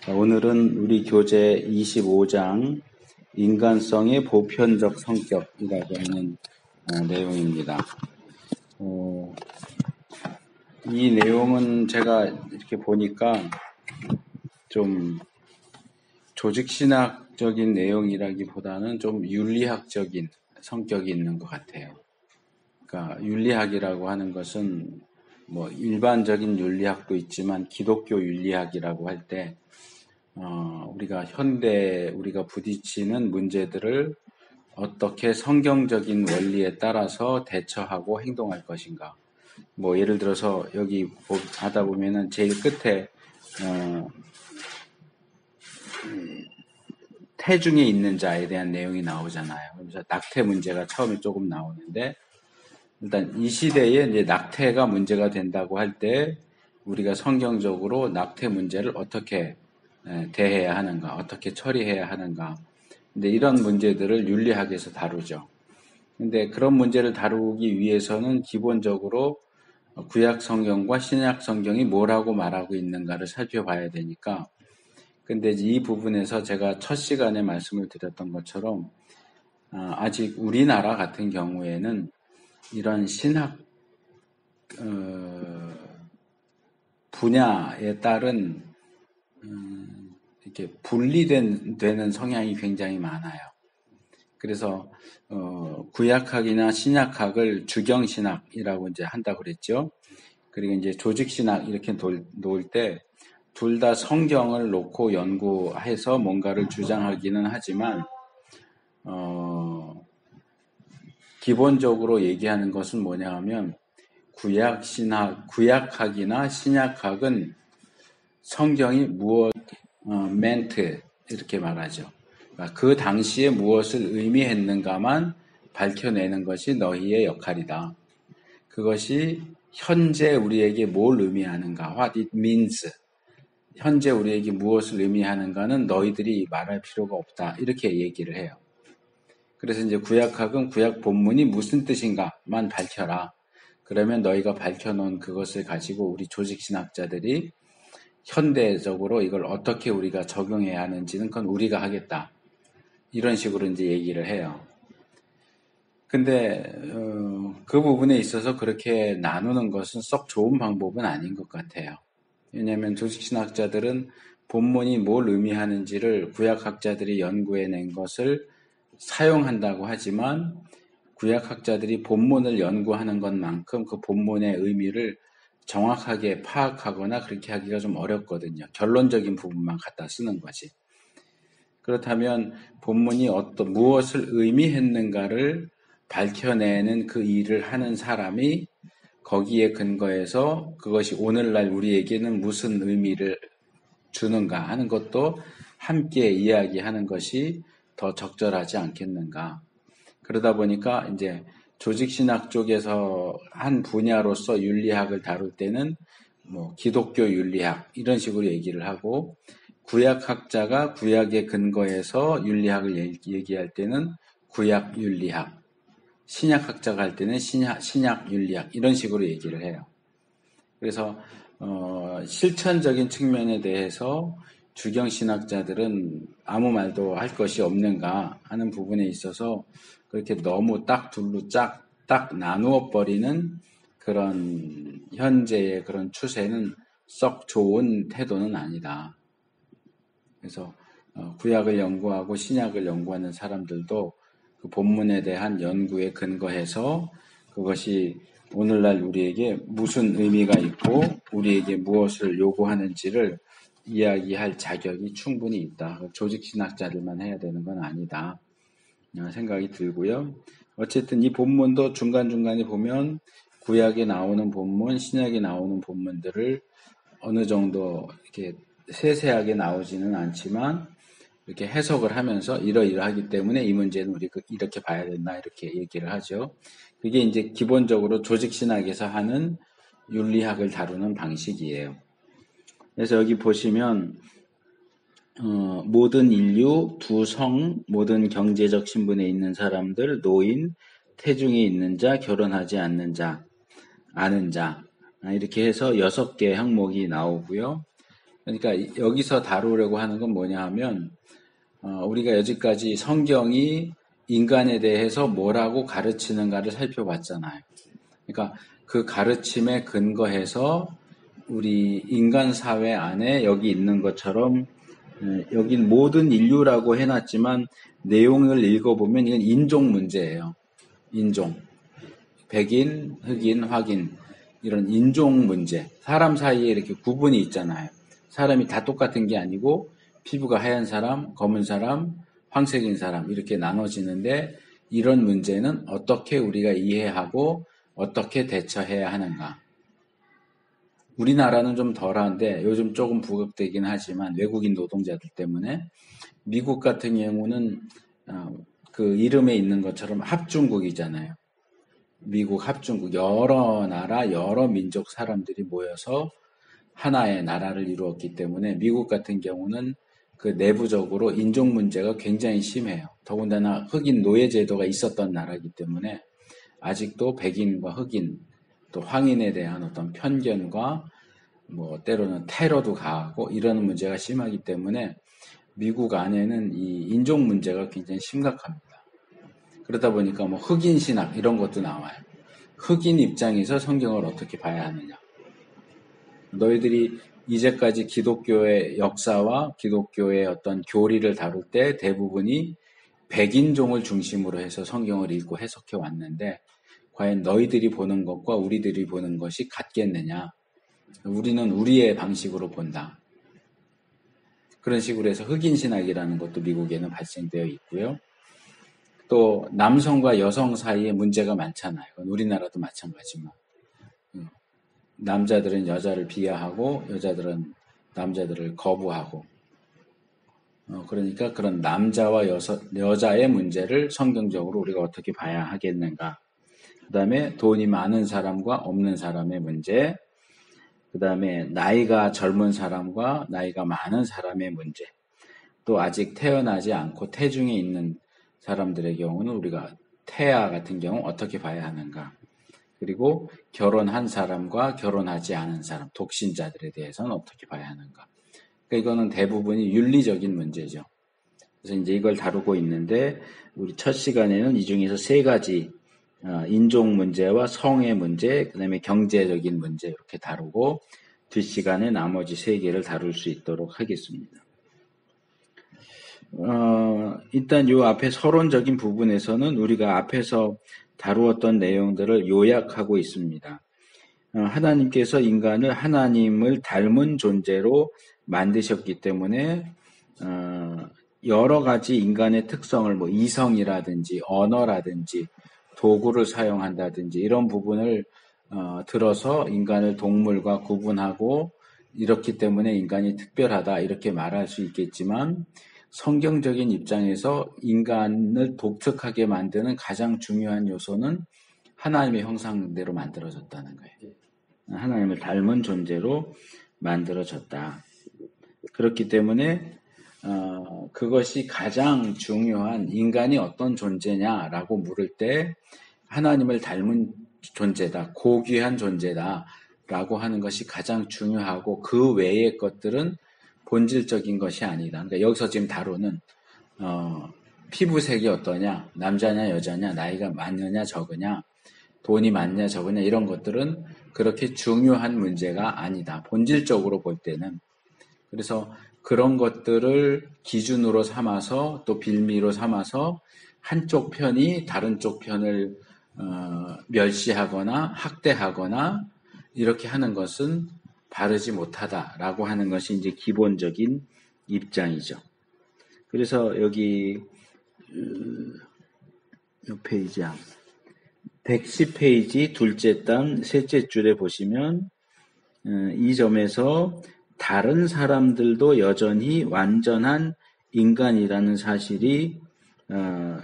오늘은 우리 교재 25장 인간성의 보편적 성격이라고 하는 내용입니다. 이 내용은 제가 이렇게 보니까 좀 조직신학적인 내용이라기보다는 좀 윤리학적인 성격이 있는 것 같아요. 그러니까 윤리학이라고 하는 것은 뭐 일반적인 윤리학도 있지만 기독교 윤리학이라고 할 때 우리가 우리가 부딪히는 문제들을 어떻게 성경적인 원리에 따라서 대처하고 행동할 것인가. 뭐 예를 들어서 여기 하다 보면은 제일 끝에 태중에 있는 자에 대한 내용이 나오잖아요. 그래서 낙태 문제가 처음에 조금 나오는데 일단 이 시대에 이제 낙태가 문제가 된다고 할 때 우리가 성경적으로 낙태 문제를 어떻게 대해야 하는가, 어떻게 처리해야 하는가. 근데 이런 문제들을 윤리학에서 다루죠. 근데 그런 문제를 다루기 위해서는 기본적으로 구약 성경과 신약 성경이 뭐라고 말하고 있는가를 살펴봐야 되니까. 근데 이 부분에서 제가 첫 시간에 말씀을 드렸던 것처럼 아직 우리나라 같은 경우에는 이런 신학 분야에 따른 이렇게 분리되는 성향이 굉장히 많아요. 그래서 구약학이나 신약학을 주경신학이라고 이제 한다고 그랬죠. 그리고 이제 조직신학 이렇게 놓을 때 둘 다 성경을 놓고 연구해서 뭔가를 주장하기는 하지만 기본적으로 얘기하는 것은 뭐냐 하면 구약학이나 신약학은 성경이 무엇 meant 이렇게 말하죠. 그 당시에 무엇을 의미했는가만 밝혀내는 것이 너희의 역할이다. 그것이 현재 우리에게 뭘 의미하는가, what it means. 현재 우리에게 무엇을 의미하는가는 너희들이 말할 필요가 없다. 이렇게 얘기를 해요. 그래서 이제 구약학은 구약 본문이 무슨 뜻인가만 밝혀라. 그러면 너희가 밝혀놓은 그것을 가지고 우리 조직신학자들이 현대적으로 이걸 어떻게 우리가 적용해야 하는지는 그건 우리가 하겠다. 이런 식으로 이제 얘기를 해요. 근데 그 부분에 있어서 그렇게 나누는 것은 썩 좋은 방법은 아닌 것 같아요. 왜냐하면 조직신학자들은 본문이 뭘 의미하는지를 구약학자들이 연구해낸 것을 사용한다고 하지만 구약학자들이 본문을 연구하는 것만큼 그 본문의 의미를 정확하게 파악하거나 그렇게 하기가 좀 어렵거든요. 결론적인 부분만 갖다 쓰는 거지. 그렇다면 본문이 무엇을 의미했는가를 밝혀내는 그 일을 하는 사람이 거기에 근거해서 그것이 오늘날 우리에게는 무슨 의미를 주는가 하는 것도 함께 이야기하는 것이 더 적절하지 않겠는가. 그러다 보니까 이제 조직신학 쪽에서 한 분야로서 윤리학을 다룰 때는 뭐 기독교 윤리학 이런 식으로 얘기를 하고 구약학자가 구약에 근거해서 윤리학을 얘기할 때는 구약 윤리학, 신약학자가 할 때는 신약 윤리학 이런 식으로 얘기를 해요. 그래서 실천적인 측면에 대해서 주경신학자들은 아무 말도 할 것이 없는가 하는 부분에 있어서 그렇게 너무 둘로 딱 나누어 버리는 그런 현재의 그런 추세는 썩 좋은 태도는 아니다. 그래서 구약을 연구하고 신약을 연구하는 사람들도 그 본문에 대한 연구에 근거해서 그것이 오늘날 우리에게 무슨 의미가 있고 우리에게 무엇을 요구하는지를 이야기할 자격이 충분히 있다. 조직신학자들만 해야 되는 건 아니다. 생각이 들고요. 어쨌든 이 본문도 중간중간에 보면 구약에 나오는 본문, 신약에 나오는 본문들을 어느 정도 이렇게 세세하게 나오지는 않지만 이렇게 해석을 하면서 이러이러하기 때문에 이 문제는 우리가 이렇게 봐야 된다 이렇게 얘기를 하죠. 그게 이제 기본적으로 조직신학에서 하는 윤리학을 다루는 방식이에요. 그래서 여기 보시면 모든 인류, 두 성, 모든 경제적 신분에 있는 사람들, 노인, 태중에 있는 자, 결혼하지 않는 자, 아는 자 이렇게 해서 6개의 항목이 나오고요. 그러니까 여기서 다루려고 하는 건 뭐냐 하면 우리가 여지까지 성경이 인간에 대해서 뭐라고 가르치는가를 살펴봤잖아요. 그러니까 그 가르침에 근거해서 우리 인간 사회 안에 여기 있는 것처럼 여긴 모든 인류라고 해놨지만 내용을 읽어보면 이건 인종 문제예요. 인종. 백인, 흑인, 확인 이런 인종 문제. 사람 사이에 이렇게 구분이 있잖아요. 사람이 다 똑같은 게 아니고 피부가 하얀 사람, 검은 사람, 황색인 사람 이렇게 나눠지는데 이런 문제는 어떻게 우리가 이해하고 어떻게 대처해야 하는가. 우리나라는 좀 덜한데 요즘 조금 부각되긴 하지만 외국인 노동자들 때문에 미국 같은 경우는 그 이름에 있는 것처럼 합중국이잖아요. 미국 합중국 여러 나라 여러 민족 사람들이 모여서 하나의 나라를 이루었기 때문에 미국 같은 경우는 그 내부적으로 인종 문제가 굉장히 심해요. 더군다나 흑인 노예 제도가 있었던 나라이기 때문에 아직도 백인과 흑인 또 황인에 대한 어떤 편견과 뭐 때로는 테러도 가하고 이런 문제가 심하기 때문에 미국 안에는 이 인종 문제가 굉장히 심각합니다. 그러다 보니까 뭐 흑인 신학 이런 것도 나와요. 흑인 입장에서 성경을 어떻게 봐야 하느냐. 너희들이 이제까지 기독교의 역사와 기독교의 어떤 교리를 다룰 때 대부분이 백인종을 중심으로 해서 성경을 읽고 해석해 왔는데 과연 너희들이 보는 것과 우리들이 보는 것이 같겠느냐. 우리는 우리의 방식으로 본다. 그런 식으로 해서 흑인 신학이라는 것도 미국에는 발생되어 있고요. 또 남성과 여성 사이에 문제가 많잖아요. 우리나라도 마찬가지만. 남자들은 여자를 비하하고 여자들은 남자들을 거부하고 그러니까 그런 남자와 여자의 문제를 성경적으로 우리가 어떻게 봐야 하겠는가. 그 다음에 돈이 많은 사람과 없는 사람의 문제, 그 다음에 나이가 젊은 사람과 나이가 많은 사람의 문제, 또 아직 태어나지 않고 태중에 있는 사람들의 경우는 우리가 태아 같은 경우 어떻게 봐야 하는가. 그리고 결혼한 사람과 결혼하지 않은 사람, 독신자들에 대해서는 어떻게 봐야 하는가. 그러니까 이거는 대부분이 윤리적인 문제죠. 그래서 이제 이걸 다루고 있는데 우리 첫 시간에는 이 중에서 세 가지 인종 문제와 성의 문제, 그 다음에 경제적인 문제 이렇게 다루고 뒷시간에 나머지 세 개를 다룰 수 있도록 하겠습니다. 일단 요 앞에 서론적인 부분에서는 우리가 앞에서 다루었던 내용들을 요약하고 있습니다. 하나님께서 인간을 하나님을 닮은 존재로 만드셨기 때문에 여러 가지 인간의 특성을 뭐 이성이라든지 언어라든지 도구를 사용한다든지 이런 부분을 들어서 인간을 동물과 구분하고 이렇기 때문에 인간이 특별하다 이렇게 말할 수 있겠지만 성경적인 입장에서 인간을 독특하게 만드는 가장 중요한 요소는 하나님의 형상대로 만들어졌다는 거예요. 하나님을 닮은 존재로 만들어졌다. 그렇기 때문에 그것이 가장 중요한 인간이 어떤 존재냐라고 물을 때 하나님을 닮은 존재다, 고귀한 존재다라고 하는 것이 가장 중요하고 그 외의 것들은 본질적인 것이 아니다. 그러니까 여기서 지금 다루는 피부색이 어떠냐, 남자냐 여자냐, 나이가 많느냐 적으냐, 돈이 많냐 적으냐 이런 것들은 그렇게 중요한 문제가 아니다. 본질적으로 볼 때는. 그래서 그런 것들을 기준으로 삼아서 또 빌미로 삼아서 한쪽 편이 다른 쪽 편을 멸시하거나 학대하거나 이렇게 하는 것은 바르지 못하다라고 하는 것이 이제 기본적인 입장이죠. 그래서 여기 이 페이지야. 110페이지 둘째 단 셋째 줄에 보시면 이 점에서 다른 사람들도 여전히 완전한 인간이라는 사실이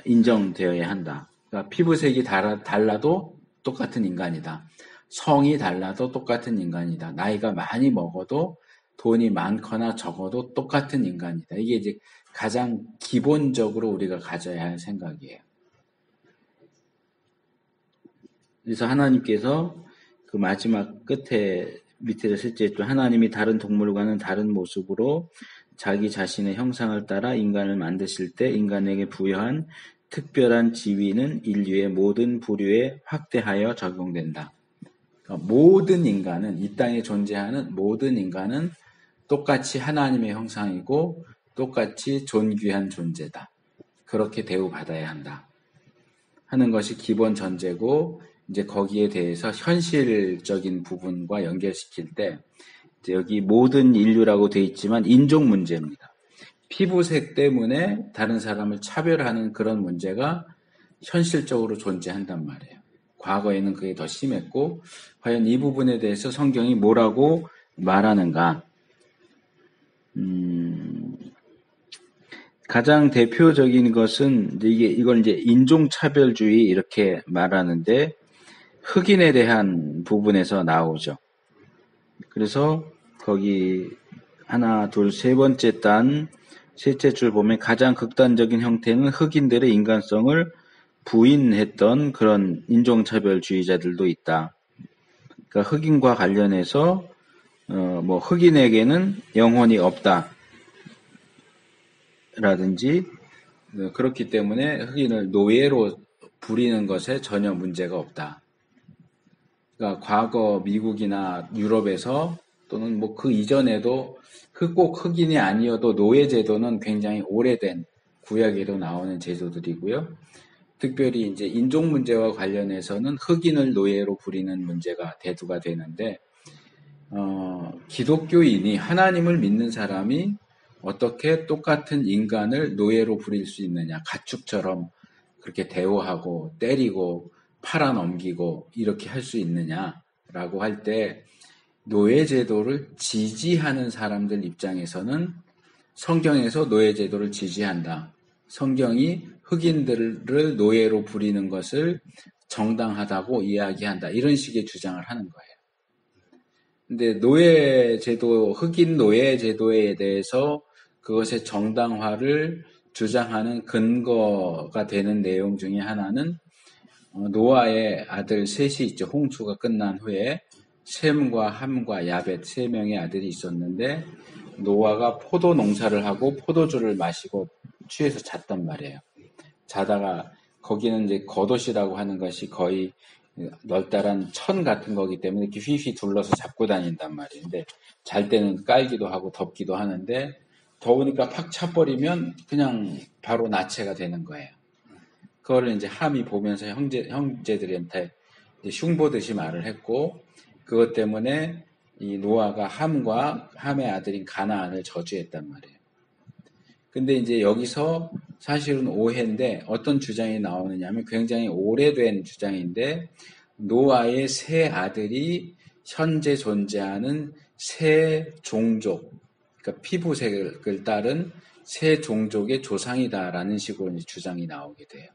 인정되어야 한다. 그러니까 피부색이 달라도 똑같은 인간이다. 성이 달라도 똑같은 인간이다. 나이가 많이 먹어도 돈이 많거나 적어도 똑같은 인간이다. 이게 이제 가장 기본적으로 우리가 가져야 할 생각이에요. 그래서 하나님께서 그 마지막 끝에 밑에 셋째 줄 하나님이 다른 동물과는 다른 모습으로 자기 자신의 형상을 따라 인간을 만드실 때 인간에게 부여한 특별한 지위는 인류의 모든 부류에 확대하여 적용된다. 그러니까 모든 인간은, 이 땅에 존재하는 모든 인간은 똑같이 하나님의 형상이고 똑같이 존귀한 존재다. 그렇게 대우받아야 한다 하는 것이 기본 전제고, 이제 거기에 대해서 현실적인 부분과 연결시킬 때 이제 여기 모든 인류라고 돼 있지만 인종 문제입니다. 피부색 때문에 다른 사람을 차별하는 그런 문제가 현실적으로 존재한단 말이에요. 과거에는 그게 더 심했고, 과연 이 부분에 대해서 성경이 뭐라고 말하는가? 가장 대표적인 것은 이걸 이제 인종차별주의 이렇게 말하는데, 흑인에 대한 부분에서 나오죠. 그래서 거기 하나, 둘, 세 번째 단, 셋째 줄 보면 가장 극단적인 형태는 흑인들의 인간성을 부인했던 그런 인종차별주의자들도 있다. 그러니까 흑인과 관련해서 뭐 흑인에게는 영혼이 없다 라든지, 그렇기 때문에 흑인을 노예로 부리는 것에 전혀 문제가 없다. 그러니까 과거 미국이나 유럽에서 또는 뭐 그 이전에도 꼭 흑인이 아니어도 노예 제도는 굉장히 오래된 구약에도 나오는 제도들이고요. 특별히 이제 인종 문제와 관련해서는 흑인을 노예로 부리는 문제가 대두가 되는데, 기독교인이 하나님을 믿는 사람이 어떻게 똑같은 인간을 노예로 부릴 수 있느냐, 가축처럼 그렇게 대우하고 때리고 팔아넘기고 이렇게 할 수 있느냐라고 할 때, 노예제도를 지지하는 사람들 입장에서는 성경에서 노예제도를 지지한다. 성경이 흑인들을 노예로 부리는 것을 정당하다고 이야기한다. 이런 식의 주장을 하는 거예요. 근데 노예제도, 흑인 노예제도에 대해서 그것의 정당화를 주장하는 근거가 되는 내용 중에 하나는 노아의 아들 셋이 있죠. 홍수가 끝난 후에 셈과 함과 야벳 세 명의 아들이 있었는데, 노아가 포도 농사를 하고 포도주를 마시고 취해서 잤단 말이에요. 자다가 거기는 이제 겉옷이라고 하는 것이 거의 널따란 천 같은 거기 때문에 이렇게 휘휘 둘러서 잡고 다닌단 말이에요. 근데 잘 때는 깔기도 하고 덮기도 하는데, 더우니까 팍 차버리면 그냥 바로 나체가 되는 거예요. 그거를 이제 함이 보면서 형제들한테 흉보듯이 말을 했고, 그것 때문에 이 노아가 함과 함의 아들인 가나안을 저주했단 말이에요. 근데 이제 여기서 사실은 오해인데 어떤 주장이 나오느냐면, 굉장히 오래된 주장인데, 노아의 세 아들이 현재 존재하는 세 종족, 그러니까 피부색을 따른 세 종족의 조상이다라는 식으로 이제 주장이 나오게 돼요.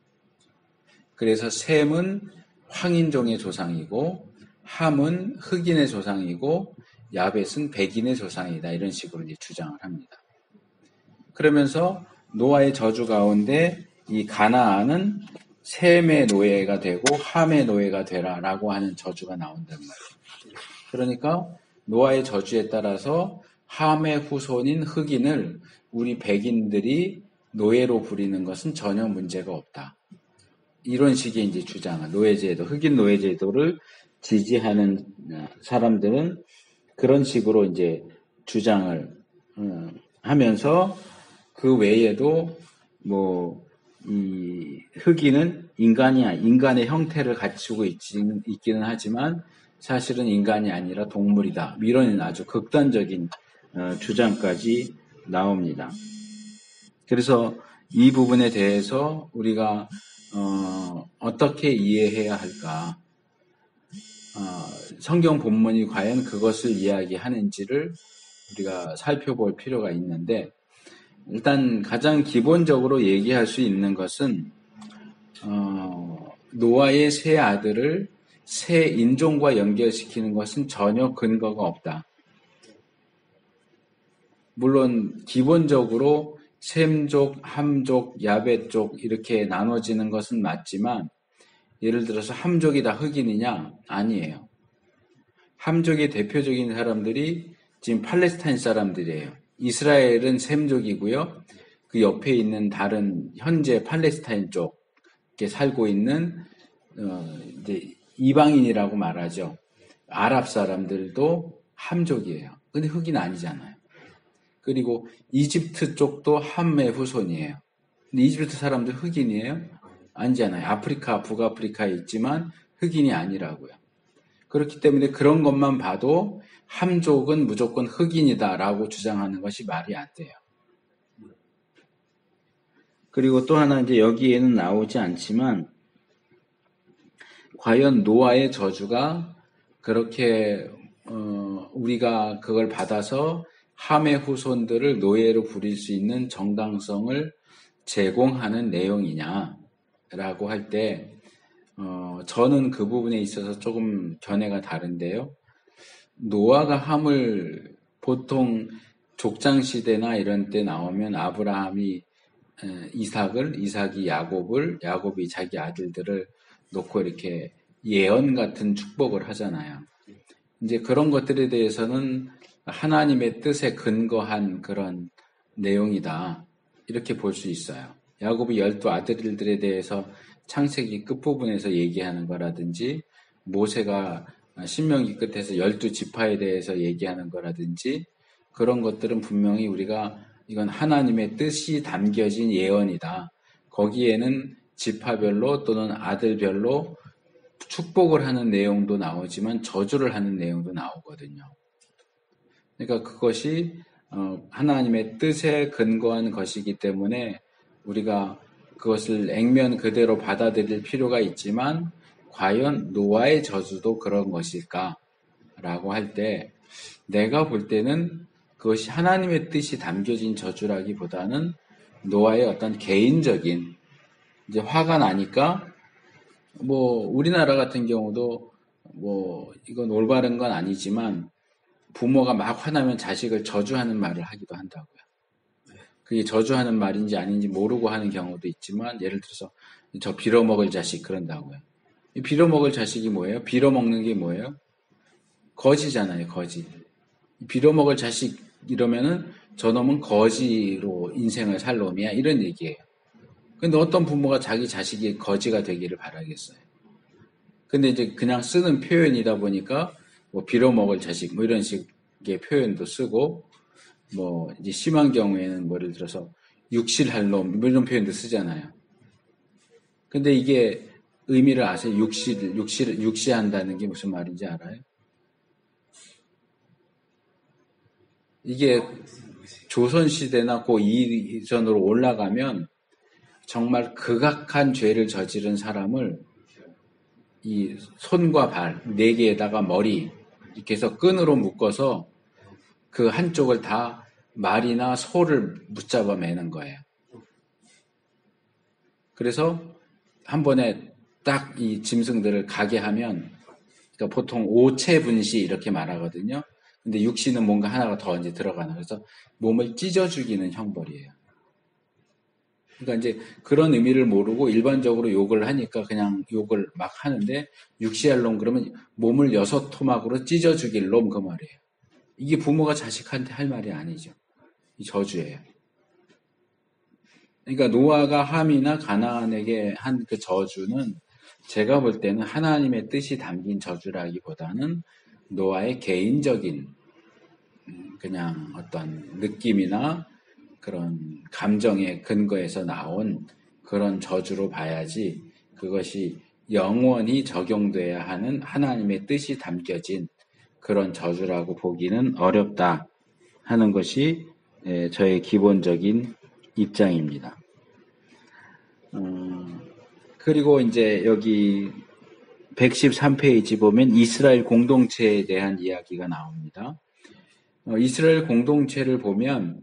그래서 셈은 황인종의 조상이고, 함은 흑인의 조상이고, 야벳은 백인의 조상이다. 이런 식으로 이제 주장을 합니다. 그러면서 노아의 저주 가운데 이 가나안은 셈의 노예가 되고 함의 노예가 되라라고 하는 저주가 나온단 말이에요. 그러니까 노아의 저주에 따라서 함의 후손인 흑인을 우리 백인들이 노예로 부리는 것은 전혀 문제가 없다. 이런 식의 이제 주장을, 노예제도, 흑인 노예제도를 지지하는 사람들은 그런 식으로 이제 주장을 하면서, 그 외에도 뭐 이 흑인은 인간이야, 인간의 형태를 갖추고 있기는 하지만 사실은 인간이 아니라 동물이다. 이런 아주 극단적인 주장까지 나옵니다. 그래서 이 부분에 대해서 우리가 어떻게 이해해야 할까? 성경 본문이 과연 그것을 이야기하는지를 우리가 살펴볼 필요가 있는데, 일단 가장 기본적으로 얘기할 수 있는 것은 노아의 세 아들을 세 인종과 연결시키는 것은 전혀 근거가 없다. 물론 기본적으로 셈족, 함족, 야벳족 이렇게 나눠지는 것은 맞지만, 예를 들어서 함족이 다 흑인이냐? 아니에요. 함족의 대표적인 사람들이 지금 팔레스타인 사람들이에요. 이스라엘은 셈족이고요. 그 옆에 있는 다른 현재 팔레스타인 쪽에 살고 있는 이제 이방인이라고 말하죠. 아랍 사람들도 함족이에요. 근데 흑인 아니잖아요. 그리고 이집트 쪽도 함의 후손이에요. 근데 이집트 사람들 흑인이에요? 아니잖아요. 아프리카, 북아프리카에 있지만 흑인이 아니라고요. 그렇기 때문에 그런 것만 봐도 함족은 무조건 흑인이다라고 주장하는 것이 말이 안 돼요. 그리고 또 하나 이제 여기에는 나오지 않지만 과연 노아의 저주가 그렇게 우리가 그걸 받아서 함의 후손들을 노예로 부릴 수 있는 정당성을 제공하는 내용이냐라고 할 때 저는 그 부분에 있어서 조금 견해가 다른데요. 노아가 함을 보통 족장시대나 이런 때 나오면 아브라함이 이삭이 야곱이 자기 아들들을 놓고 이렇게 예언 같은 축복을 하잖아요. 이제 그런 것들에 대해서는 하나님의 뜻에 근거한 그런 내용이다. 이렇게 볼 수 있어요. 야곱이 12아들들에 대해서 창세기 끝부분에서 얘기하는 거라든지 모세가 신명기 끝에서 12지파에 대해서 얘기하는 거라든지 그런 것들은 분명히 우리가 이건 하나님의 뜻이 담겨진 예언이다. 거기에는 지파별로 또는 아들별로 축복을 하는 내용도 나오지만 저주를 하는 내용도 나오거든요. 그러니까 그것이 하나님의 뜻에 근거한 것이기 때문에 우리가 그것을 액면 그대로 받아들일 필요가 있지만 과연 노아의 저주도 그런 것일까? 라고 할 때 내가 볼 때는 그것이 하나님의 뜻이 담겨진 저주라기보다는 노아의 어떤 개인적인 이제 화가 나니까 뭐 우리나라 같은 경우도 뭐 이건 올바른 건 아니지만 부모가 막 화나면 자식을 저주하는 말을 하기도 한다고요. 그게 저주하는 말인지 아닌지 모르고 하는 경우도 있지만 예를 들어서 저 빌어먹을 자식 그런다고요. 이 빌어먹을 자식이 뭐예요? 빌어먹는 게 뭐예요? 거지잖아요. 거지. 빌어먹을 자식 이러면은 저놈은 거지로 인생을 살 놈이야 이런 얘기예요. 근데 어떤 부모가 자기 자식이 거지가 되기를 바라겠어요. 근데 이제 그냥 쓰는 표현이다 보니까 뭐 빌어먹을 자식 뭐 이런 식의 표현도 쓰고 뭐 이제 심한 경우에는 뭐 예를 들어서 육실할 놈 뭐 이런 표현도 쓰잖아요. 근데 이게 의미를 아세요? 육시한다는 게 무슨 말인지 알아요? 이게 조선시대나 그 이전으로 올라가면 정말 극악한 죄를 저지른 사람을 이 손과 발, 네 개에다가 머리 이렇게 해서 끈으로 묶어서 그 한쪽을 다 말이나 소를 붙잡아 매는 거예요. 그래서 한 번에 딱 이 짐승들을 가게 하면 그러니까 보통 오체분시 이렇게 말하거든요. 근데 육시는 뭔가 하나가 더 이제 들어가는 그래서 몸을 찢어 죽이는 형벌이에요. 그러니까 이제 그런 의미를 모르고 일반적으로 욕을 하니까 그냥 욕을 막 하는데 육시할 놈 그러면 몸을 6토막으로 찢어 죽일 놈 그 말이에요. 이게 부모가 자식한테 할 말이 아니죠. 이 저주예요. 그러니까 노아가 함이나 가나안에게 한 그 저주는 제가 볼 때는 하나님의 뜻이 담긴 저주라기보다는 노아의 개인적인 그냥 어떤 느낌이나 그런 감정의 근거에서 나온 그런 저주로 봐야지 그것이 영원히 적용돼야 하는 하나님의 뜻이 담겨진 그런 저주라고 보기는 어렵다 하는 것이 저의 기본적인 입장입니다. 그리고 이제 여기 113페이지 보면 이스라엘 공동체에 대한 이야기가 나옵니다. 이스라엘 공동체를 보면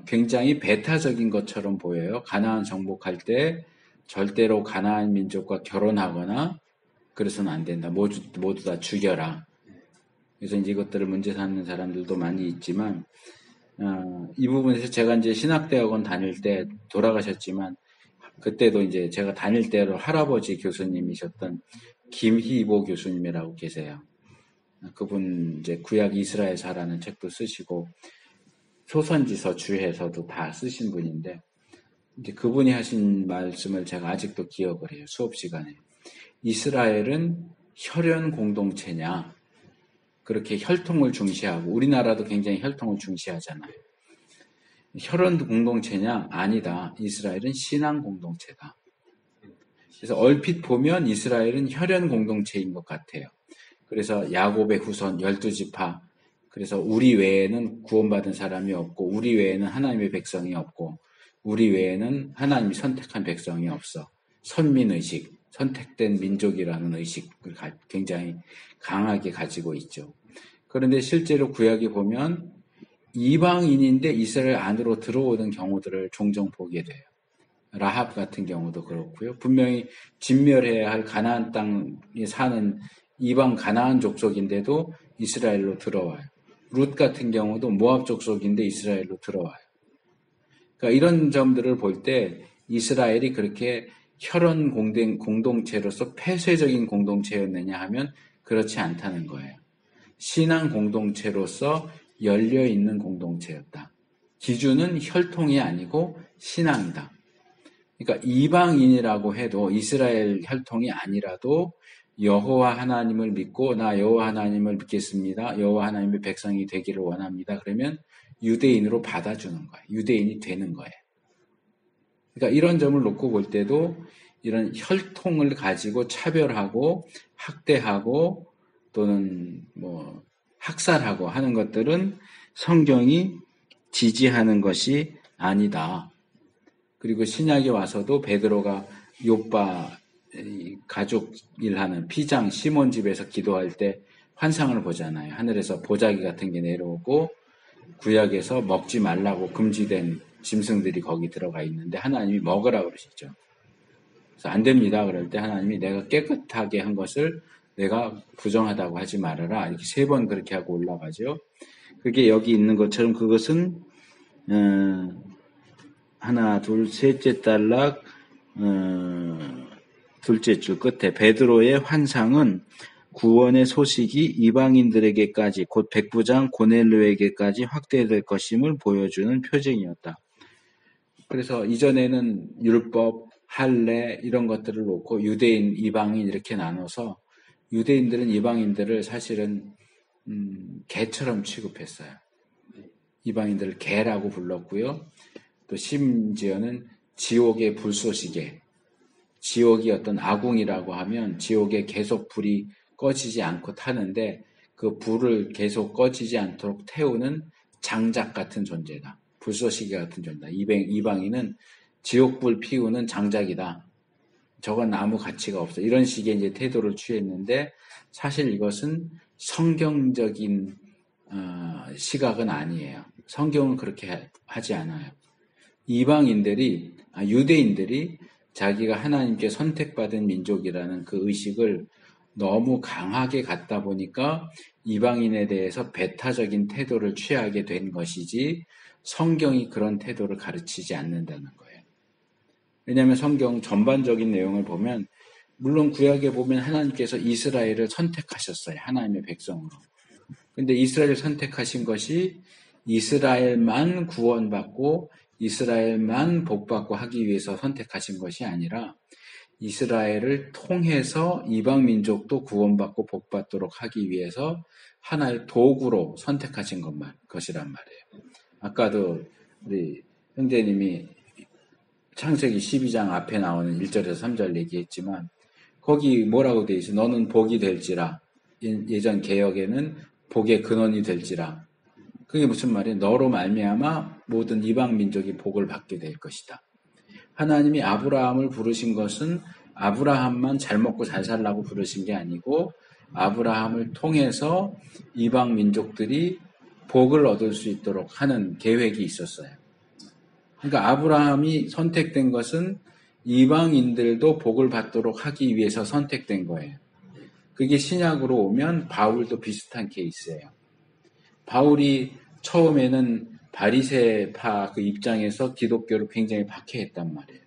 굉장히 배타적인 것처럼 보여요. 가나안 정복할 때 절대로 가나안 민족과 결혼하거나 그래서는 안 된다. 모두 다 죽여라. 그래서 이제 이것들을 문제 삼는 사람들도 많이 있지만 이 부분에서 제가 이제 신학대학원 다닐 때 돌아가셨지만 그때도 이제 제가 다닐 때로 할아버지 교수님이셨던 김희보 교수님이라고 계세요. 그분 이제 구약 이스라엘사라는 책도 쓰시고 소선지서 주해서도 다 쓰신 분인데 이제 그분이 하신 말씀을 제가 아직도 기억을 해요. 수업 시간에. 이스라엘은 혈연 공동체냐? 그렇게 혈통을 중시하고 우리나라도 굉장히 혈통을 중시하잖아요. 혈연 공동체냐? 아니다. 이스라엘은 신앙 공동체다. 그래서 얼핏 보면 이스라엘은 혈연 공동체인 것 같아요. 그래서 야곱의 후손 12지파 그래서 우리 외에는 구원받은 사람이 없고 우리 외에는 하나님의 백성이 없고 우리 외에는 하나님이 선택한 백성이 없어. 선민의식, 선택된 민족이라는 의식을 굉장히 강하게 가지고 있죠. 그런데 실제로 구약에 보면 이방인인데 이스라엘 안으로 들어오는 경우들을 종종 보게 돼요. 라합 같은 경우도 그렇고요. 분명히 진멸해야 할 가나안 땅에 사는 이방 가나안 족속인데도 이스라엘로 들어와요. 룻 같은 경우도 모압 족속인데 이스라엘로 들어와요. 그러니까 이런 점들을 볼 때 이스라엘이 그렇게 혈연 공동체로서 폐쇄적인 공동체였느냐 하면 그렇지 않다는 거예요. 신앙 공동체로서 열려있는 공동체였다. 기준은 혈통이 아니고 신앙이다. 그러니까 이방인이라고 해도 이스라엘 혈통이 아니라도 여호와 하나님을 믿고 나 여호와 하나님을 믿겠습니다. 여호와 하나님의 백성이 되기를 원합니다. 그러면 유대인으로 받아주는 거예요. 유대인이 되는 거예요. 그러니까 이런 점을 놓고 볼 때도 이런 혈통을 가지고 차별하고 학대하고 또는 학살하고 하는 것들은 성경이 지지하는 것이 아니다. 그리고 신약에 와서도 베드로가 욥바 가족 일하는 피장 시몬 집에서 기도할 때 환상을 보잖아요. 하늘에서 보자기 같은 게 내려오고 구약에서 먹지 말라고 금지된 짐승들이 거기 들어가 있는데 하나님이 먹으라고 그러시죠. 그래서 안 됩니다. 그럴 때 하나님이 내가 깨끗하게 한 것을 내가 부정하다고 하지 말아라. 이렇게 3번 그렇게 하고 올라가죠. 그게 여기 있는 것처럼 그것은 하나, 둘, 셋째 단락 둘째 줄 끝에 베드로의 환상은 구원의 소식이 이방인들에게까지 곧 백부장 고넬료에게까지 확대될 것임을 보여주는 표징이었다. 그래서 이전에는 율법, 할례 이런 것들을 놓고 유대인, 이방인 이렇게 나눠서 유대인들은 이방인들을 사실은 개처럼 취급했어요. 이방인들을 개라고 불렀고요. 또 심지어는 지옥의 불쏘시개, 지옥이 어떤 아궁이라고 하면 지옥에 계속 불이 꺼지지 않고 타는데 그 불을 계속 꺼지지 않도록 태우는 장작 같은 존재다. 불쏘시개 같은 존재다. 이방인은 지옥불 피우는 장작이다. 저건 아무 가치가 없어. 이런 식의 이제 태도를 취했는데 사실 이것은 성경적인 시각은 아니에요. 성경은 그렇게 하지 않아요. 유대인들이 자기가 하나님께 선택받은 민족이라는 그 의식을 너무 강하게 갖다 보니까 이방인에 대해서 배타적인 태도를 취하게 된 것이지 성경이 그런 태도를 가르치지 않는다는 거예요. 왜냐하면 성경 전반적인 내용을 보면 물론 구약에 보면 하나님께서 이스라엘을 선택하셨어요. 하나님의 백성으로. 근데 이스라엘을 선택하신 것이 이스라엘만 구원받고 이스라엘만 복받고 하기 위해서 선택하신 것이 아니라 이스라엘을 통해서 이방 민족도 구원받고 복받도록 하기 위해서 하나의 도구로 선택하신 것이란 말이에요. 아까도 우리 형제님이 창세기 12장 앞에 나오는 1절에서 3절 얘기했지만 거기 뭐라고 돼 있어? 너는 복이 될지라. 예전 개역에는 복의 근원이 될지라. 그게 무슨 말이에요? 너로 말미암아 모든 이방 민족이 복을 받게 될 것이다. 하나님이 아브라함을 부르신 것은 아브라함만 잘 먹고 잘 살라고 부르신 게 아니고 아브라함을 통해서 이방 민족들이 복을 얻을 수 있도록 하는 계획이 있었어요. 그러니까 아브라함이 선택된 것은 이방인들도 복을 받도록 하기 위해서 선택된 거예요. 그게 신약으로 오면 바울도 비슷한 케이스예요. 바울이 처음에는 바리새파 그 입장에서 기독교를 굉장히 박해했단 말이에요.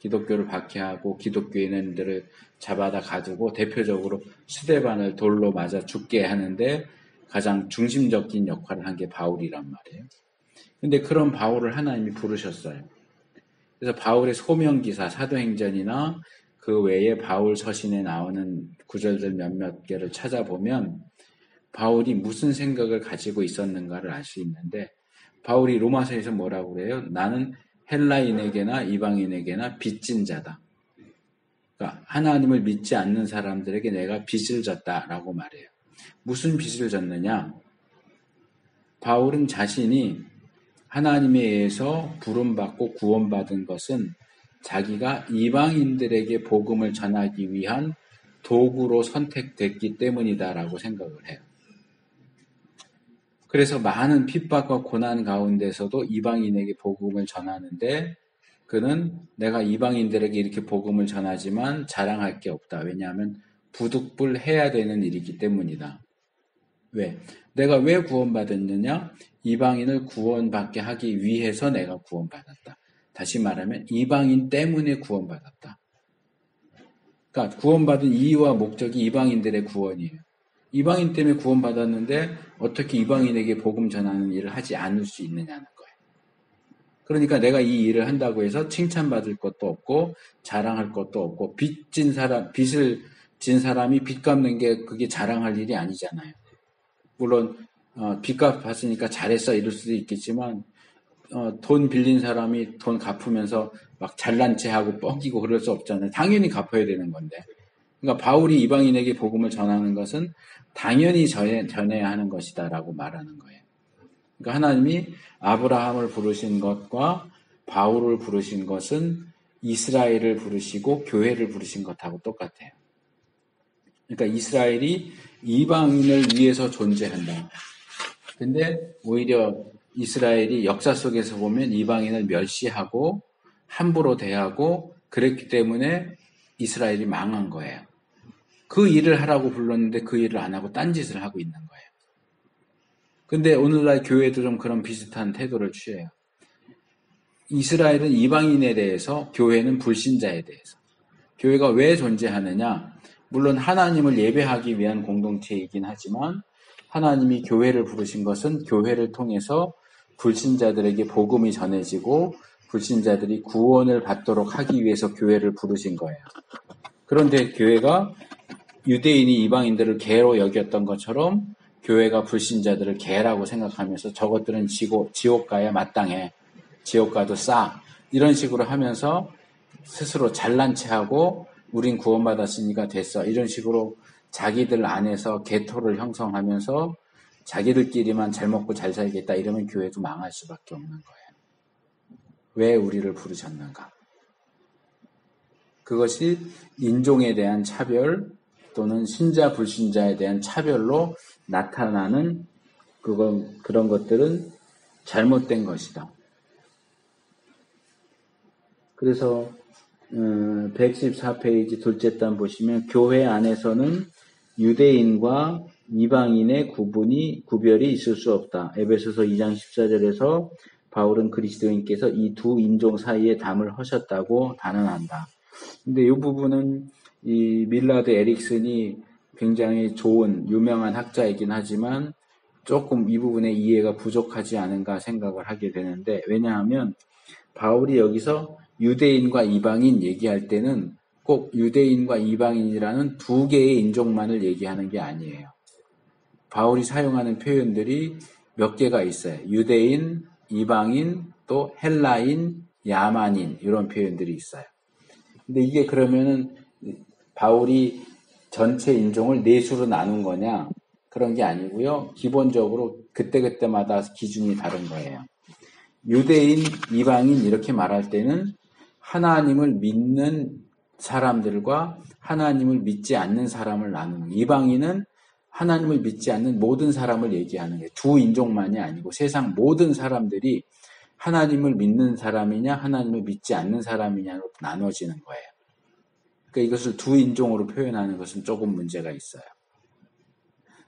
기독교를 박해하고 기독교인들을 잡아다 가두고 대표적으로 스데반을 돌로 맞아 죽게 하는데 가장 중심적인 역할을 한 게 바울이란 말이에요. 근데 그런 바울을 하나님이 부르셨어요. 그래서 바울의 소명기사 사도행전이나 그 외에 바울 서신에 나오는 구절들 몇몇 개를 찾아보면 바울이 무슨 생각을 가지고 있었는가를 알 수 있는데 바울이 로마서에서 뭐라고 그래요? 나는 헬라인에게나 이방인에게나 빚진 자다. 그러니까 하나님을 믿지 않는 사람들에게 내가 빚을 졌다라고 말해요. 무슨 빚을 졌느냐? 바울은 자신이 하나님에 의해서 부름받고 구원받은 것은 자기가 이방인들에게 복음을 전하기 위한 도구로 선택됐기 때문이다라고 생각을 해요. 그래서 많은 핍박과 고난 가운데서도 이방인에게 복음을 전하는데 그는 내가 이방인들에게 이렇게 복음을 전하지만 자랑할 게 없다. 왜냐하면 부득불 해야 되는 일이기 때문이다. 왜? 내가 왜 구원받았느냐? 이방인을 구원받게 하기 위해서 내가 구원받았다. 다시 말하면 이방인 때문에 구원받았다. 그러니까 구원받은 이유와 목적이 이방인들의 구원이에요. 이방인 때문에 구원받았는데 어떻게 이방인에게 복음 전하는 일을 하지 않을 수 있느냐는 거예요. 그러니까 내가 이 일을 한다고 해서 칭찬받을 것도 없고 자랑할 것도 없고 빚을 진 사람이 빚 갚는 게 그게 자랑할 일이 아니잖아요. 물론 빚 갚았으니까 잘했어 이럴 수도 있겠지만 돈 빌린 사람이 돈 갚으면서 막 잘난 체하고 뻥기고 그럴 수 없잖아요. 당연히 갚아야 되는 건데. 그러니까 바울이 이방인에게 복음을 전하는 것은 당연히 전해야 하는 것이다라고 말하는 거예요. 그러니까 하나님이 아브라함을 부르신 것과 바울을 부르신 것은 이스라엘을 부르시고 교회를 부르신 것하고 똑같아요. 그러니까 이스라엘이 이방인을 위해서 존재한다. 근데 오히려 이스라엘이 역사 속에서 보면 이방인을 멸시하고 함부로 대하고 그랬기 때문에 이스라엘이 망한 거예요. 그 일을 하라고 불렀는데 그 일을 안 하고 딴짓을 하고 있는 거예요. 근데 오늘날 교회들은 그런 비슷한 태도를 취해요. 이스라엘은 이방인에 대해서, 교회는 불신자에 대해서. 교회가 왜 존재하느냐? 물론 하나님을 예배하기 위한 공동체이긴 하지만 하나님이 교회를 부르신 것은 교회를 통해서 불신자들에게 복음이 전해지고 불신자들이 구원을 받도록 하기 위해서 교회를 부르신 거예요. 그런데 교회가 유대인이 이방인들을 개로 여겼던 것처럼 교회가 불신자들을 개라고 생각하면서 저것들은 지옥 가야 마땅해. 지옥 가도 싸. 이런 식으로 하면서 스스로 잘난 체하고 우린 구원받았으니까 됐어. 이런 식으로 자기들 안에서 계토를 형성하면서 자기들끼리만 잘 먹고 잘 살겠다 이러면 교회도 망할 수밖에 없는 거예요. 왜 우리를 부르셨는가? 그것이 인종에 대한 차별 또는 신자 불신자에 대한 차별로 나타나는 그런 것들은 잘못된 것이다. 그래서 114페이지 둘째 단 보시면 교회 안에서는 유대인과 이방인의 구별이 있을 수 없다. 에베소서 2장 14절에서 바울은 그리스도인께서 이 두 인종 사이에 담을 하셨다고 단언한다. 근데 이 부분은 이 밀라드 에릭슨이 굉장히 좋은 유명한 학자이긴 하지만 조금 이 부분의 이해가 부족하지 않은가 생각을 하게 되는데, 왜냐하면 바울이 여기서 유대인과 이방인 얘기할 때는 꼭 유대인과 이방인이라는 두 개의 인종만을 얘기하는 게 아니에요. 바울이 사용하는 표현들이 몇 개가 있어요. 유대인, 이방인, 또 헬라인, 야만인 이런 표현들이 있어요. 근데 이게 그러면은 바울이 전체 인종을 네 수로 나눈 거냐? 그런 게 아니고요. 기본적으로 그때그때마다 기준이 다른 거예요. 유대인, 이방인 이렇게 말할 때는 하나님을 믿는 사람들과 하나님을 믿지 않는 사람을 나누는 거예요. 이방인은 하나님을 믿지 않는 모든 사람을 얘기하는 거예요. 두 인종만이 아니고 세상 모든 사람들이 하나님을 믿는 사람이냐 하나님을 믿지 않는 사람이냐로 나눠지는 거예요. 그러니까 이것을 두 인종으로 표현하는 것은 조금 문제가 있어요.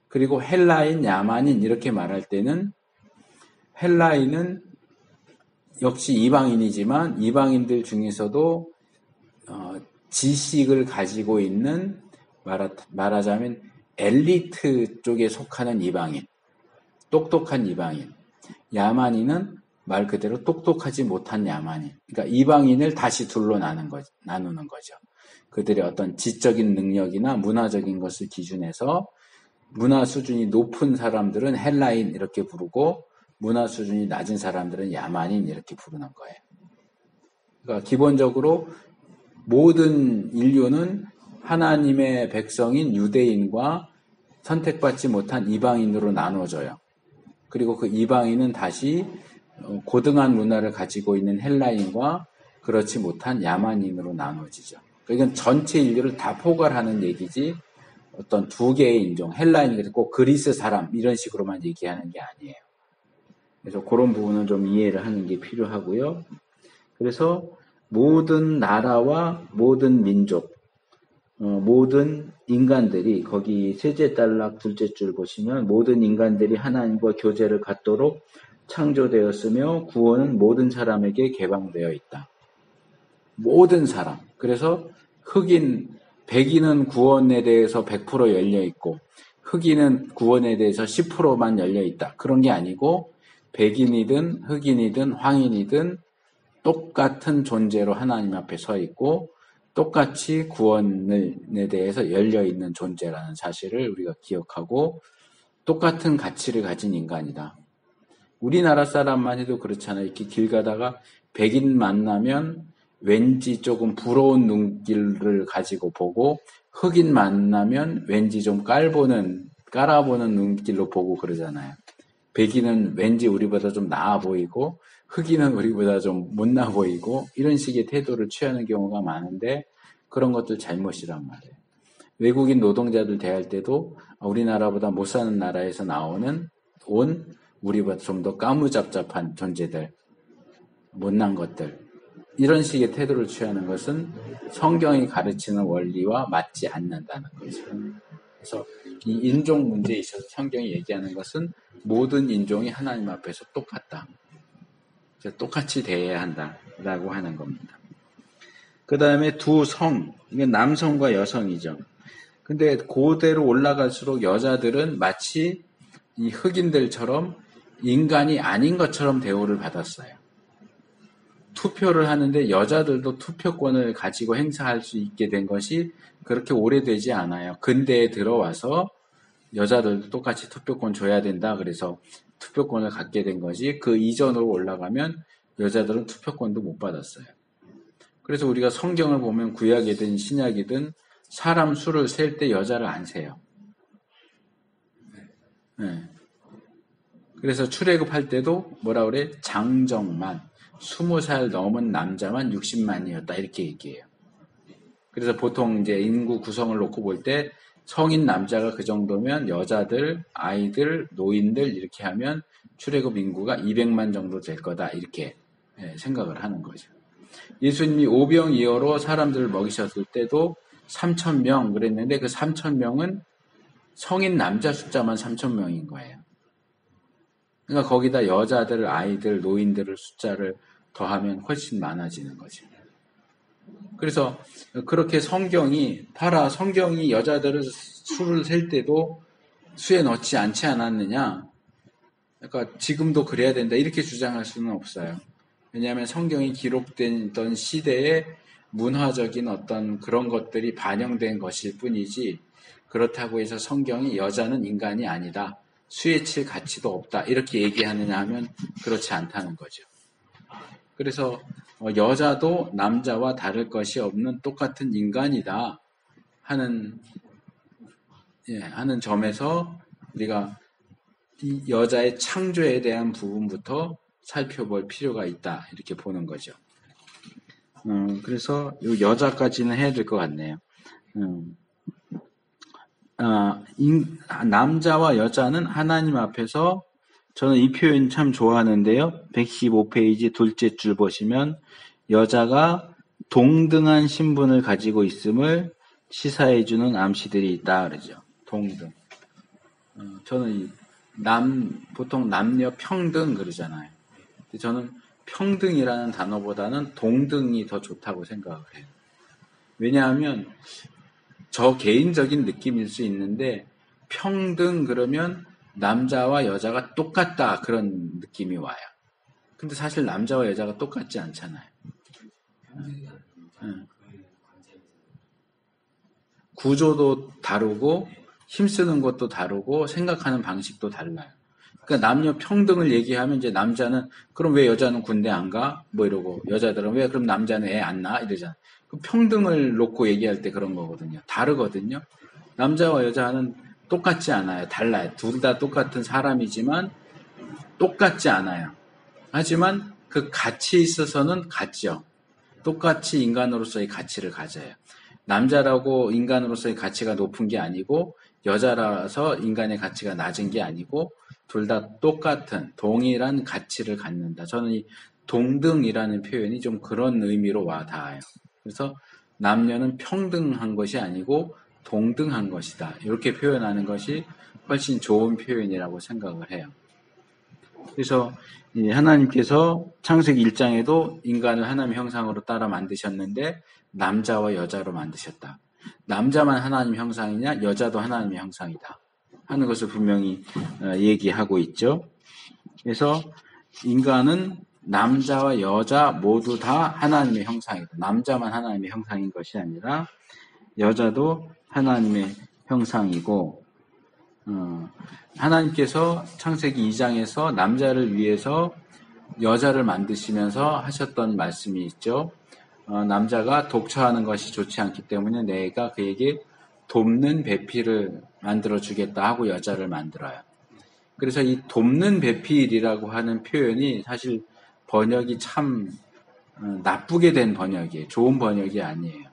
그리고 헬라인, 야만인 이렇게 말할 때는 헬라인은 역시 이방인이지만 이방인들 중에서도 지식을 가지고 있는 말하자면 엘리트 쪽에 속하는 이방인, 똑똑한 이방인. 야만인은 말 그대로 똑똑하지 못한 야만인. 그러니까 이방인을 다시 둘로 나누는 거죠. 그들의 어떤 지적인 능력이나 문화적인 것을 기준해서 문화 수준이 높은 사람들은 헬라인 이렇게 부르고 문화 수준이 낮은 사람들은 야만인 이렇게 부르는 거예요. 그러니까 기본적으로 모든 인류는 하나님의 백성인 유대인과 선택받지 못한 이방인으로 나눠져요. 그리고 그 이방인은 다시 고등한 문화를 가지고 있는 헬라인과 그렇지 못한 야만인으로 나눠지죠. 이건 전체 인류를 다 포괄하는 얘기지 어떤 두 개의 인종, 헬라인이 꼭 그리스 사람 이런 식으로만 얘기하는 게 아니에요. 그래서 그런 부분은 좀 이해를 하는 게 필요하고요. 그래서 모든 나라와 모든 민족, 모든 인간들이 거기 셋째 단락 둘째 줄 보시면 모든 인간들이 하나님과 교제를 갖도록 창조되었으며 구원은 모든 사람에게 개방되어 있다. 모든 사람. 그래서 흑인, 백인은 구원에 대해서 100% 열려 있고 흑인은 구원에 대해서 10%만 열려 있다. 그런 게 아니고 백인이든 흑인이든 황인이든 똑같은 존재로 하나님 앞에 서 있고 똑같이 구원에 대해서 열려 있는 존재라는 사실을 우리가 기억하고 똑같은 가치를 가진 인간이다. 우리나라 사람만 해도 그렇잖아요. 이렇게 길 가다가 백인 만나면 왠지 조금 부러운 눈길을 가지고 보고 흑인 만나면 왠지 좀 깔아보는 눈길로 보고 그러잖아요. 백인은 왠지 우리보다 좀 나아 보이고 흑인은 우리보다 좀 못나 보이고 이런 식의 태도를 취하는 경우가 많은데 그런 것들 잘못이란 말이에요. 외국인 노동자들 대할 때도 우리나라보다 못 사는 나라에서 온 우리보다 좀 더 까무잡잡한 존재들, 못난 것들 이런 식의 태도를 취하는 것은 성경이 가르치는 원리와 맞지 않는다는 거죠. 그래서 이 인종 문제에 있어서 성경이 얘기하는 것은 모든 인종이 하나님 앞에서 똑같다. 똑같이 대해야 한다라고 하는 겁니다. 그 다음에 두 성, 이게 남성과 여성이죠. 근데 그대로 올라갈수록 여자들은 마치 이 흑인들처럼 인간이 아닌 것처럼 대우를 받았어요. 투표를 하는데 여자들도 투표권을 가지고 행사할 수 있게 된 것이 그렇게 오래되지 않아요. 근대에 들어와서 여자들도 똑같이 투표권 줘야 된다. 그래서 투표권을 갖게 된 것이 그 이전으로 올라가면 여자들은 투표권도 못 받았어요. 그래서 우리가 성경을 보면 구약이든 신약이든 사람 수를 셀 때 여자를 안 세요. 네. 그래서 출애굽할 때도 뭐라 그래? 장정만 20살 넘은 남자만 60만이었다 이렇게 얘기해요. 그래서 보통 이제 인구 구성을 놓고 볼 때 성인 남자가 그 정도면 여자들, 아이들, 노인들 이렇게 하면 출애굽 인구가 200만 정도 될 거다 이렇게 생각을 하는 거죠. 예수님이 오병이어로 사람들을 먹이셨을 때도 3,000명 그랬는데 그 3,000명은 성인 남자 숫자만 3,000명인 거예요. 그러니까 거기다 여자들, 아이들, 노인들을 숫자를 더하면 훨씬 많아지는 거죠. 그래서 그렇게 성경이 여자들을 수를 셀 때도 수에 넣지 않지 않았느냐? 그러니까 지금도 그래야 된다 이렇게 주장할 수는 없어요. 왜냐하면 성경이 기록된 시대의 문화적인 어떤 그런 것들이 반영된 것일 뿐이지 그렇다고 해서 성경이 여자는 인간이 아니다. 수에 칠 가치도 없다. 이렇게 얘기하느냐 하면 그렇지 않다는 거죠. 그래서 여자도 남자와 다를 것이 없는 똑같은 인간이다 하는 점에서 우리가 이 여자의 창조에 대한 부분부터 살펴볼 필요가 있다 이렇게 보는 거죠. 그래서 이 여자까지는 해야 될 것 같네요. 남자와 여자는 하나님 앞에서 저는 이 표현 참 좋아하는데요. 115페이지 둘째 줄 보시면 여자가 동등한 신분을 가지고 있음을 시사해주는 암시들이 있다 그러죠. 동등. 저는 보통 남녀 평등 그러잖아요. 저는 평등이라는 단어보다는 동등이 더 좋다고 생각을 해요. 왜냐하면 저 개인적인 느낌일 수 있는데 평등 그러면 남자와 여자가 똑같다 그런 느낌이 와요. 근데 사실 남자와 여자가 똑같지 않잖아요. 응. 구조도 다르고 힘쓰는 것도 다르고 생각하는 방식도 달라요. 그러니까 남녀 평등을 얘기하면 이제 남자는 그럼 왜 여자는 군대 안 가? 뭐 이러고 여자들은 왜 그럼 남자는 애 안 낳아? 이러잖아. 그 평등을 놓고 얘기할 때 그런 거거든요. 다르거든요. 남자와 여자는 똑같지 않아요. 달라요. 둘 다 똑같은 사람이지만 똑같지 않아요. 하지만 그 가치에 있어서는 같죠. 똑같이 인간으로서의 가치를 가져요. 남자라고 인간으로서의 가치가 높은 게 아니고 여자라서 인간의 가치가 낮은 게 아니고 둘 다 똑같은 동일한 가치를 갖는다. 저는 이 동등이라는 표현이 좀 그런 의미로 와 닿아요. 그래서 남녀는 평등한 것이 아니고 동등한 것이다. 이렇게 표현하는 것이 훨씬 좋은 표현이라고 생각을 해요. 그래서 하나님께서 창세기 1장에도 인간을 하나님의 형상으로 따라 만드셨는데 남자와 여자로 만드셨다. 남자만 하나님 형상이냐 여자도 하나님의 형상이다 하는 것을 분명히 얘기하고 있죠. 그래서 인간은 남자와 여자 모두 다 하나님의 형상이다. 남자만 하나님의 형상인 것이 아니라 여자도 하나님의 형상이고 하나님께서 창세기 2장에서 남자를 위해서 여자를 만드시면서 하셨던 말씀이 있죠. 남자가 독처하는 것이 좋지 않기 때문에 내가 그에게 돕는 배필을 만들어 주겠다 하고 여자를 만들어요. 그래서 이 돕는 배필이라고 하는 표현이 사실 번역이 참 나쁘게 된 번역이에요. 좋은 번역이 아니에요.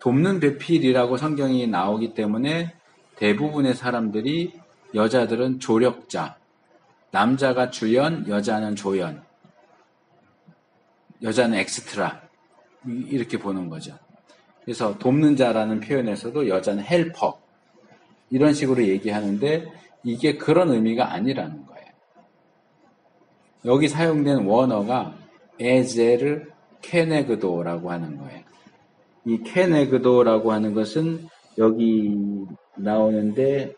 돕는 배필이라고 성경이 나오기 때문에 대부분의 사람들이 여자들은 조력자, 남자가 주연, 여자는 조연, 여자는 엑스트라 이렇게 보는 거죠. 그래서 돕는 자라는 표현에서도 여자는 헬퍼 이런 식으로 얘기하는데 이게 그런 의미가 아니라는 거예요. 여기 사용된 원어가 에제르 케네그도라고 하는 거예요. 이 케네그도라고 하는 것은 여기 나오는데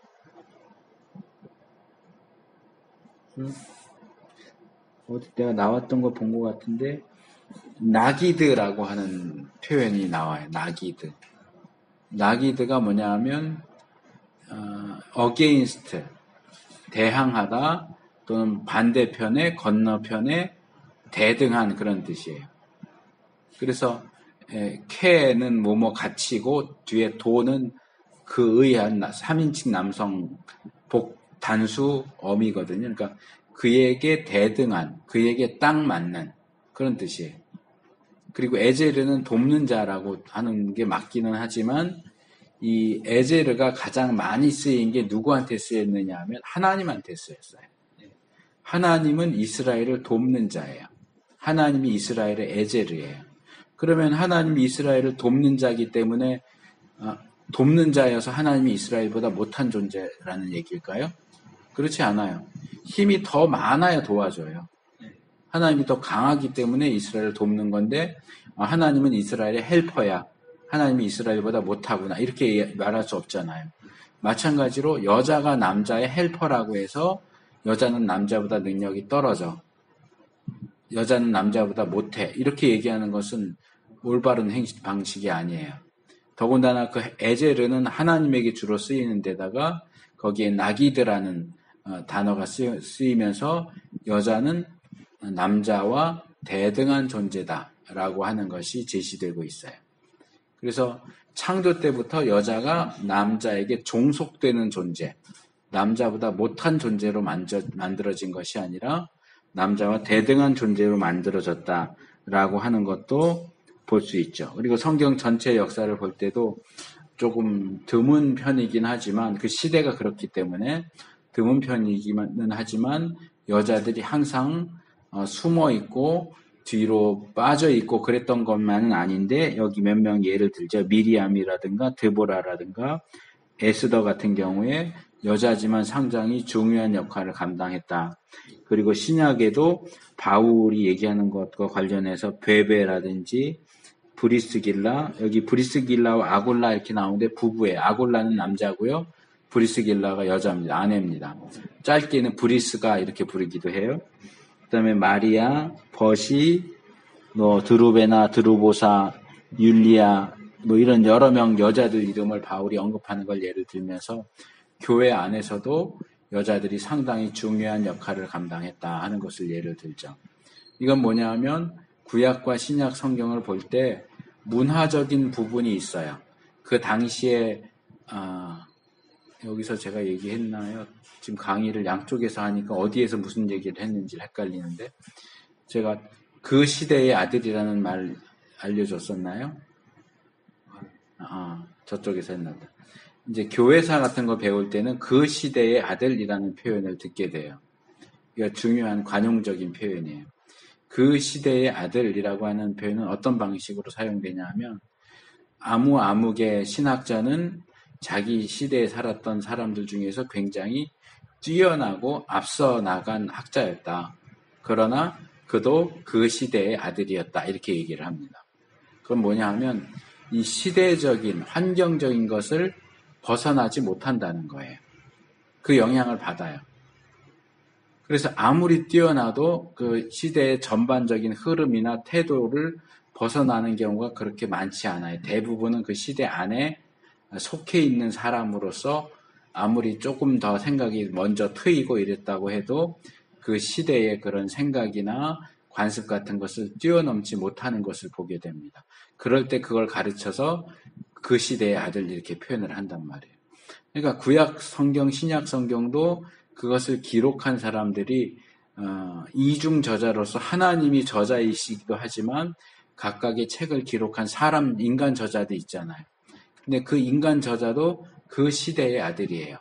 어디 내가 나왔던 거 본 것 같은데 나기드라고 하는 표현이 나와요. 나기드. 나기드가 뭐냐 하면 against 대항하다 또는 반대편에 건너편에 대등한 그런 뜻이에요. 그래서 케는 뭐뭐 가치고 뒤에 도는 그 의한 3인칭 남성 단수 어미거든요. 그러니까 그에게 대등한, 그에게 딱 맞는 그런 뜻이에요. 그리고 에제르는 돕는 자라고 하는 게 맞기는 하지만 이 에제르가 가장 많이 쓰인 게 누구한테 쓰였느냐 하면 하나님한테 쓰였어요. 하나님은 이스라엘을 돕는 자예요. 하나님이 이스라엘의 에제르예요. 그러면 하나님이 이스라엘을 돕는 자이기 때문에 돕는 자여서 하나님이 이스라엘보다 못한 존재라는 얘기일까요? 그렇지 않아요. 힘이 더 많아야 도와줘요. 하나님이 더 강하기 때문에 이스라엘을 돕는 건데 하나님은 이스라엘의 헬퍼야. 하나님이 이스라엘보다 못하구나. 이렇게 말할 수 없잖아요. 마찬가지로 여자가 남자의 헬퍼라고 해서 여자는 남자보다 능력이 떨어져. 여자는 남자보다 못해. 이렇게 얘기하는 것은 올바른 방식이 아니에요. 더군다나 그 에제르는 하나님에게 주로 쓰이는 데다가 거기에 나기드라는 단어가 쓰이면서 여자는 남자와 대등한 존재다라고 하는 것이 제시되고 있어요. 그래서 창조 때부터 여자가 남자에게 종속되는 존재, 남자보다 못한 존재로 만들어진 것이 아니라 남자와 대등한 존재로 만들어졌다라고 하는 것도 볼 수 있죠. 그리고 성경 전체 역사를 볼 때도 조금 드문 편이긴 하지만 그 시대가 그렇기 때문에 드문 편이기는 하지만 여자들이 항상 숨어 있고 뒤로 빠져 있고 그랬던 것만은 아닌데 여기 몇 명 예를 들죠. 미리암이라든가 드보라라든가 에스더 같은 경우에 여자지만 상당히 중요한 역할을 감당했다. 그리고 신약에도 바울이 얘기하는 것과 관련해서 베베라든지 브리스길라, 여기 브리스길라와 아골라 이렇게 나오는데 부부예요. 아골라는 남자고요. 브리스길라가 여자입니다. 아내입니다. 짧게는 브리스가 이렇게 부르기도 해요. 그 다음에 마리아, 버시, 드루베나, 드루보사, 율리아, 이런 여러 명 여자들 이름을 바울이 언급하는 걸 예를 들면서 교회 안에서도 여자들이 상당히 중요한 역할을 감당했다 하는 것을 예를 들죠. 이건 뭐냐 하면 구약과 신약 성경을 볼 때 문화적인 부분이 있어요. 그 당시에 여기서 제가 얘기했나요? 지금 강의를 양쪽에서 하니까 어디에서 무슨 얘기를 했는지 헷갈리는데 제가 그 시대의 아들이라는 말 알려줬었나요? 저쪽에서 했나보다. 이제 교회사 같은 거 배울 때는 그 시대의 아들이라는 표현을 듣게 돼요. 이거 중요한 관용적인 표현이에요. 그 시대의 아들이라고 하는 표현은 어떤 방식으로 사용되냐 하면 아무개 신학자는 자기 시대에 살았던 사람들 중에서 굉장히 뛰어나고 앞서 나간 학자였다. 그러나 그도 그 시대의 아들이었다. 이렇게 얘기를 합니다. 그건 뭐냐 하면 이 시대적인 환경적인 것을 벗어나지 못한다는 거예요. 그 영향을 받아요. 그래서 아무리 뛰어나도 그 시대의 전반적인 흐름이나 태도를 벗어나는 경우가 그렇게 많지 않아요. 대부분은 그 시대 안에 속해 있는 사람으로서 아무리 조금 더 생각이 먼저 트이고 이랬다고 해도 그 시대의 그런 생각이나 관습 같은 것을 뛰어넘지 못하는 것을 보게 됩니다. 그럴 때 그걸 가르쳐서 그 시대의 아들 이렇게 표현을 한단 말이에요. 그러니까 구약 성경, 신약 성경도 그것을 기록한 사람들이 이중 저자로서 하나님이 저자이시기도 하지만 각각의 책을 기록한 인간 저자도 있잖아요. 근데 그 인간 저자도 그 시대의 아들이에요.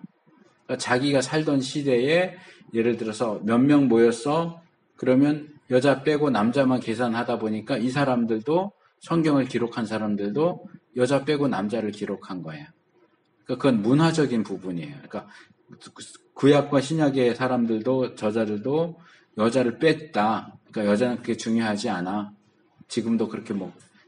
그러니까 자기가 살던 시대에 예를 들어서 몇 명 모였어? 그러면 여자 빼고 남자만 계산하다 보니까 이 사람들도 성경을 기록한 사람들도 여자 빼고 남자를 기록한 거예요. 그러니까 그건 문화적인 부분이에요. 그러니까 구약과 신약의 사람들도 저자들도 여자를 뺐다. 그러니까 여자는 그게 중요하지 않아. 지금도 그렇게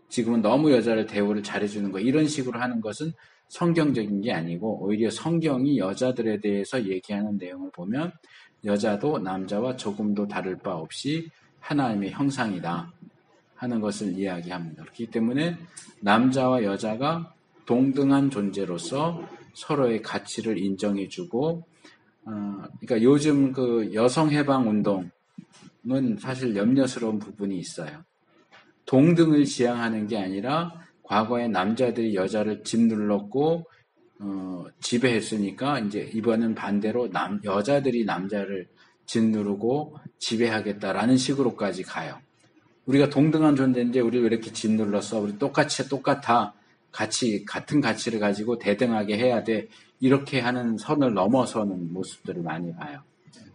지금은 너무 여자를 대우를 잘해주는 거 이런 식으로 하는 것은 성경적인 게 아니고 오히려 성경이 여자들에 대해서 얘기하는 내용을 보면 여자도 남자와 조금도 다를 바 없이 하나님의 형상이다 하는 것을 이야기합니다. 그렇기 때문에 남자와 여자가 동등한 존재로서 서로의 가치를 인정해주고 그러니까 요즘 그 여성 해방 운동은 사실 염려스러운 부분이 있어요. 동등을 지향하는 게 아니라 과거에 남자들이 여자를 짓눌렀고 지배했으니까 이제 이번은 반대로 여자들이 남자를 짓누르고 지배하겠다라는 식으로까지 가요. 우리가 동등한 존재인데 우리 왜 이렇게 짓눌렀어? 우리 똑같아. 같은 가치를 가지고 대등하게 해야 돼. 이렇게 하는 선을 넘어서는 모습들을 많이 봐요.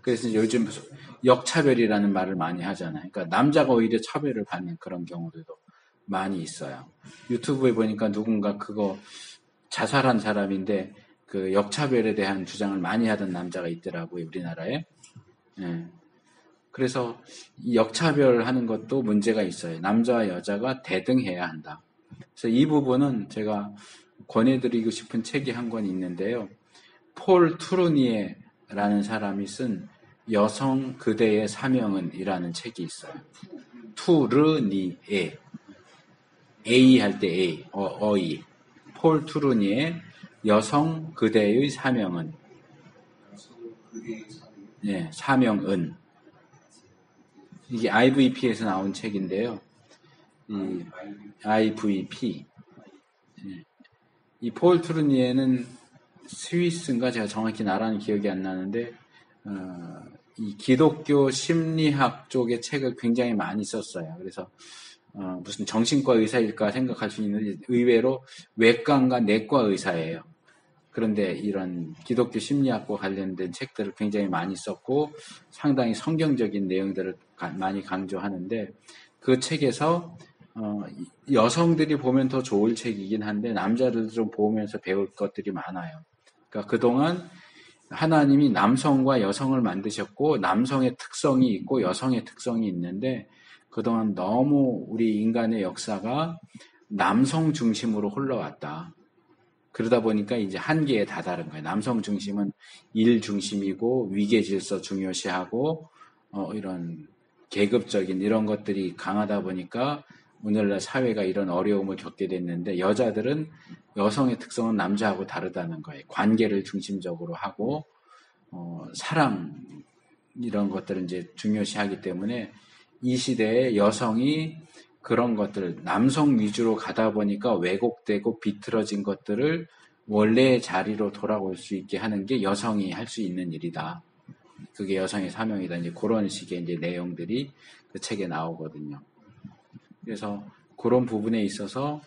그래서 요즘 역차별이라는 말을 많이 하잖아요. 그러니까 남자가 오히려 차별을 받는 그런 경우들도 많이 있어요. 유튜브에 보니까 누군가 그거 자살한 사람인데 그 역차별에 대한 주장을 많이 하던 남자가 있더라고요. 우리나라에. 예. 그래서 이 역차별하는 것도 문제가 있어요. 남자와 여자가 대등해야 한다. 그래서 이 부분은 제가 권해드리고 싶은 책이 한 권 있는데요. 폴 투르니에라는 사람이 쓴 여성 그대의 사명은 이라는 책이 있어요. 투르니에 A 할 때 A 어이 폴 투르니에 여성 그대의 사명은 네, 사명은 이게 IVP에서 나온 책인데요. 이 IVP 이 폴 투르니에는 스위스인가 제가 정확히 나라는 기억이 안 나는데 이 기독교 심리학 쪽의 책을 굉장히 많이 썼어요. 그래서 무슨 정신과 의사일까 생각할 수 있는데 의외로 외과인가 내과 의사예요. 그런데 이런 기독교 심리학과 관련된 책들을 굉장히 많이 썼고 상당히 성경적인 내용들을 많이 강조하는데 그 책에서 여성들이 보면 더 좋을 책이긴 한데 남자들도 좀 보면서 배울 것들이 많아요. 그러니까 그동안 하나님이 남성과 여성을 만드셨고 남성의 특성이 있고 여성의 특성이 있는데 그동안 너무 우리 인간의 역사가 남성 중심으로 흘러왔다. 그러다 보니까 이제 한계에 다다른 거예요. 남성 중심은 일 중심이고 위계 질서 중요시하고 이런 계급적인 이런 것들이 강하다 보니까 오늘날 사회가 이런 어려움을 겪게 됐는데 여자들은 여성의 특성은 남자하고 다르다는 거예요. 관계를 중심적으로 하고 사랑 이런 것들을 이제 중요시하기 때문에 이 시대에 여성이 그런 것들 남성 위주로 가다 보니까 왜곡되고 비틀어진 것들을 원래의 자리로 돌아올 수 있게 하는 게 여성이 할 수 있는 일이다. 그게 여성의 사명이다. 이제 그런 식의 이제 내용들이 그 책에 나오거든요. 그래서 그런 부분에 있어서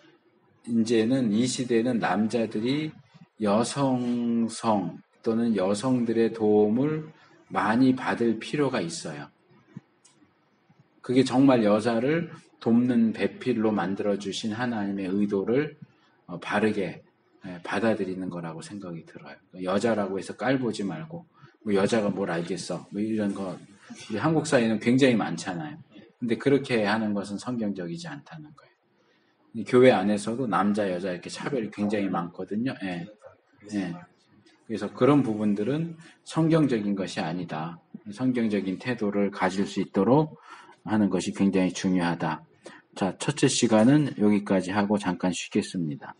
이제는 이 시대는 남자들이 여성성 또는 여성들의 도움을 많이 받을 필요가 있어요. 그게 정말 여자를 돕는 배필로 만들어주신 하나님의 의도를 바르게 받아들이는 거라고 생각이 들어요. 여자라고 해서 깔보지 말고 뭐 여자가 뭘 알겠어 뭐 이런 거 우리 한국 사회는 굉장히 많잖아요. 근데 그렇게 하는 것은 성경적이지 않다는 거예요. 교회 안에서도 남자 여자 이렇게 차별이 굉장히 많거든요. 예. 예. 그래서 그런 부분들은 성경적인 것이 아니다. 성경적인 태도를 가질 수 있도록 하는 것이 굉장히 중요하다. 자, 첫째 시간은 여기까지 하고 잠깐 쉬겠습니다.